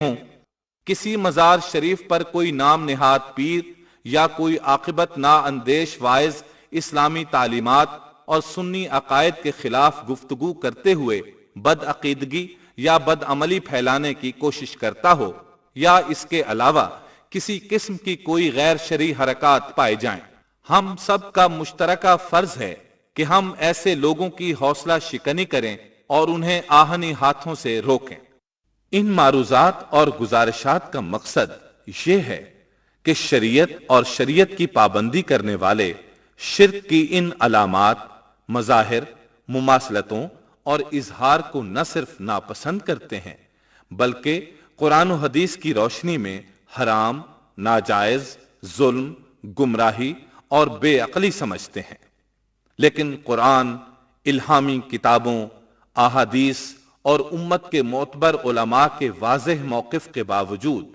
ہوں، کسی مزار شریف پر کوئی نام نہاد پیر یا کوئی عاقبت نا اندیش وائز اسلامی تعلیمات اور سنی عقائد کے خلاف گفتگو کرتے ہوئے بدعقیدگی یا بدعملی پھیلانے کی کوشش کرتا ہو، یا اس کے علاوہ کسی قسم کی کوئی غیر شرعی حرکات پائے جائیں، ہم سب کا مشترکہ فرض ہے کہ ہم ایسے لوگوں کی حوصلہ شکنی کریں اور انہیں آہنی ہاتھوں سے روکیں۔ ان معروضات اور گزارشات کا مقصد یہ ہے کہ شریعت اور شریعت کی پابندی کرنے والے شرک کی ان علامات، مظاہر، مماثلتوں اور اظہار کو نہ صرف ناپسند کرتے ہیں بلکہ قرآن و حدیث کی روشنی میں حرام، ناجائز، ظلم، گمراہی اور بے عقلی سمجھتے ہیں، لیکن قرآن، الہامی کتابوں، احادیث اور امت کے معتبر علماء کے واضح موقف کے باوجود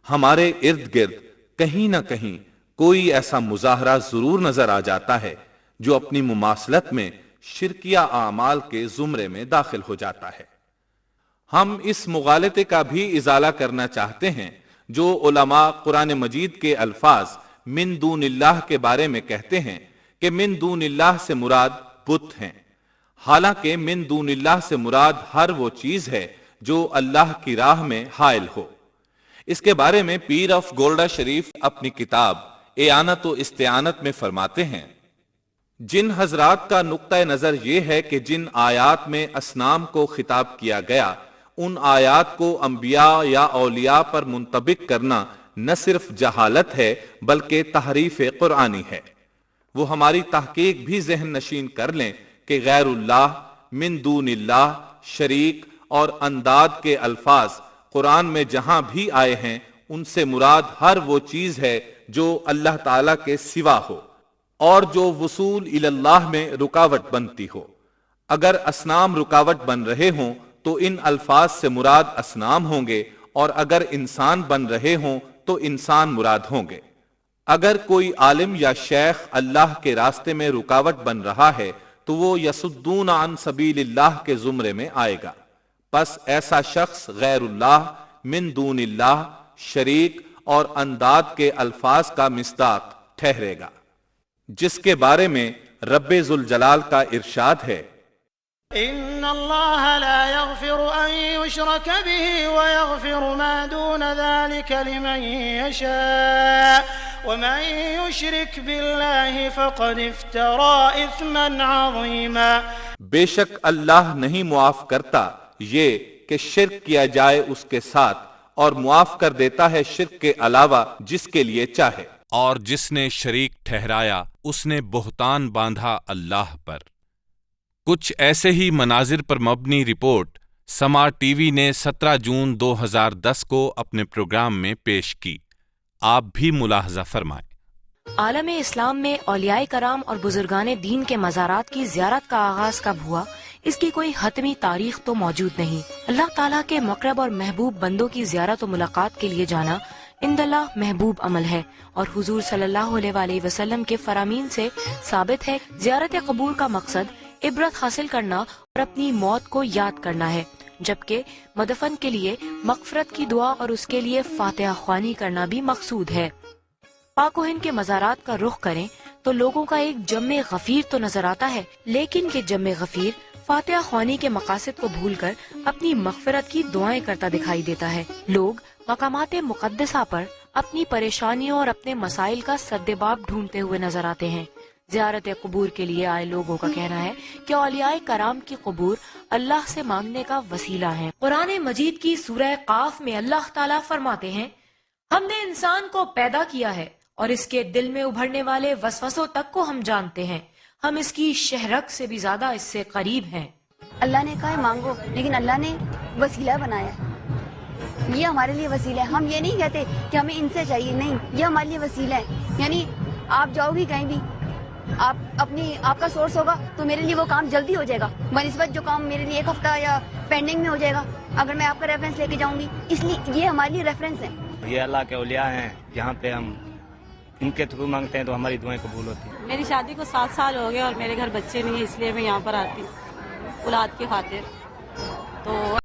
ہمارے ارد گرد کہیں نہ کہیں کوئی ایسا مظاہرہ ضرور نظر آ جاتا ہے جو اپنی مماثلت میں شرکیہ اعمال کے زمرے میں داخل ہو جاتا ہے۔ ہم اس مغالطے کا بھی ازالہ کرنا چاہتے ہیں جو علماء قرآن مجید کے الفاظ من دون اللہ کے بارے میں کہتے ہیں کہ من دون اللہ سے مراد بت ہیں، حالانکہ من دون اللہ سے مراد ہر وہ چیز ہے جو اللہ کی راہ میں حائل ہو۔ اس کے بارے میں پیر آف گولڈا شریف اپنی کتاب اعانت و استعانت میں فرماتے ہیں، جن حضرات کا نقطہ نظر یہ ہے کہ جن آیات میں اصنام کو خطاب کیا گیا ان آیات کو انبیاء یا اولیاء پر منطبق کرنا نہ صرف جہالت ہے بلکہ تحریف قرآنی ہے، وہ ہماری تحقیق بھی ذہن نشین کر لیں کہ غیر اللہ، من دون اللہ، شریک اور انداد کے الفاظ قرآن میں جہاں بھی آئے ہیں ان سے مراد ہر وہ چیز ہے جو اللہ تعالیٰ کے سوا ہو اور جو وصول اللہ میں رکاوٹ بنتی ہو۔ اگر اصنام رکاوٹ بن رہے ہوں تو ان الفاظ سے مراد اصنام ہوں گے، اور اگر انسان بن رہے ہوں تو انسان مراد ہوں گے۔ اگر کوئی عالم یا شیخ اللہ کے راستے میں رکاوٹ بن رہا ہے تو وہ یصدون عن سبیل اللہ کے زمرے میں آئے گا، پس ایسا شخص غیر اللہ، من دون اللہ، شریک اور انداد کے الفاظ کا مصداق ٹھہرے گا، جس کے بارے میں رب ذوالجلال کا ارشاد ہے، ان اللہ لا یغفر ان یشرک به ویغفر ما دون ذلك لمن یشاء ومن یشرک باللہ فقد افترى اثما عظیما۔ بے شک اللہ نہیں معاف کرتا یہ کہ شرک کیا جائے اس کے ساتھ، اور معاف کر دیتا ہے شرک کے علاوہ جس کے لیے چاہے، اور جس نے شریک ٹھہرایا اس نے بہتان باندھا اللہ پر۔ کچھ ایسے ہی مناظر پر مبنی رپورٹ سما ٹی وی نے 17 جون 2010 کو اپنے پروگرام میں پیش کی، آپ بھی ملاحظہ فرمائیں۔ عالم اسلام میں اولیاء کرام اور بزرگان دین کے مزارات کی زیارت کا آغاز کب ہوا، اس کی کوئی حتمی تاریخ تو موجود نہیں۔ اللہ تعالیٰ کے مقرب اور محبوب بندوں کی زیارت و ملاقات کے لیے جانا عند اللہ محبوب عمل ہے، اور حضور صلی اللہ علیہ وآلہ وسلم کے فرامین سے ثابت ہے زیارت قبور کا مقصد عبرت حاصل کرنا اور اپنی موت کو یاد کرنا ہے، جبکہ مدفن کے لیے مغفرت کی دعا اور اس کے لیے فاتحہ خوانی کرنا بھی مقصود ہے۔ پاک و ہند کے مزارات کا رخ کریں تو لوگوں کا ایک جمع غفیر تو نظر آتا ہے، لیکن یہ جمع غفیر فاتحہ خوانی کے مقاصد کو بھول کر اپنی مغفرت کی دعائیں کرتا دکھائی دیتا ہے۔ لوگ مقامات مقدسہ پر اپنی پریشانیوں اور اپنے مسائل کا سدباب ڈھونڈتے ہوئے نظر آتے ہیں۔ زیارت قبور کے لیے آئے لوگوں کا کہنا ہے کہ اولیاء کرام کی قبور اللہ سے مانگنے کا وسیلہ ہے۔ قرآن مجید کی سورہ قاف میں اللہ تعالیٰ فرماتے ہیں، ہم نے انسان کو پیدا کیا ہے اور اس کے دل میں ابھرنے والے وسوسوں تک کو ہم جانتے ہیں، ہم اس کی شہرک سے بھی زیادہ اس سے قریب ہیں۔ اللہ نے کہا ہے مانگو، لیکن اللہ نے وسیلہ بنایا ہے، یہ ہمارے لیے وسیلہ ہے۔ ہم یہ نہیں کہتے کہ ہمیں ان سے چاہیے، نہیں، یہ ہمارے لیے وسیلہ ہے۔ یعنی آپ جاؤ گی کہیں بھی، آپ کا سورس ہوگا تو میرے لیے وہ کام جلدی ہو جائے گا، بنسبت جو کام میرے لیے ایک ہفتہ یا پینڈنگ میں ہو جائے گا اگر میں آپ کا ریفرنس لے کے جاؤں گی، اس لیے یہ ہمارے لیے ریفرنس ہے۔ یہ اللہ کے اولیاء ہیں، جہاں پہ ہم ان کے تھرو مانگتے ہیں تو ہماری دعائیں قبول ہوتی ہیں۔ میری شادی کو 7 سال ہو گئے اور میرے گھر بچے نہیں ہیں، اس لیے میں یہاں پر آتی ہوں اولاد کی خاطر۔ تو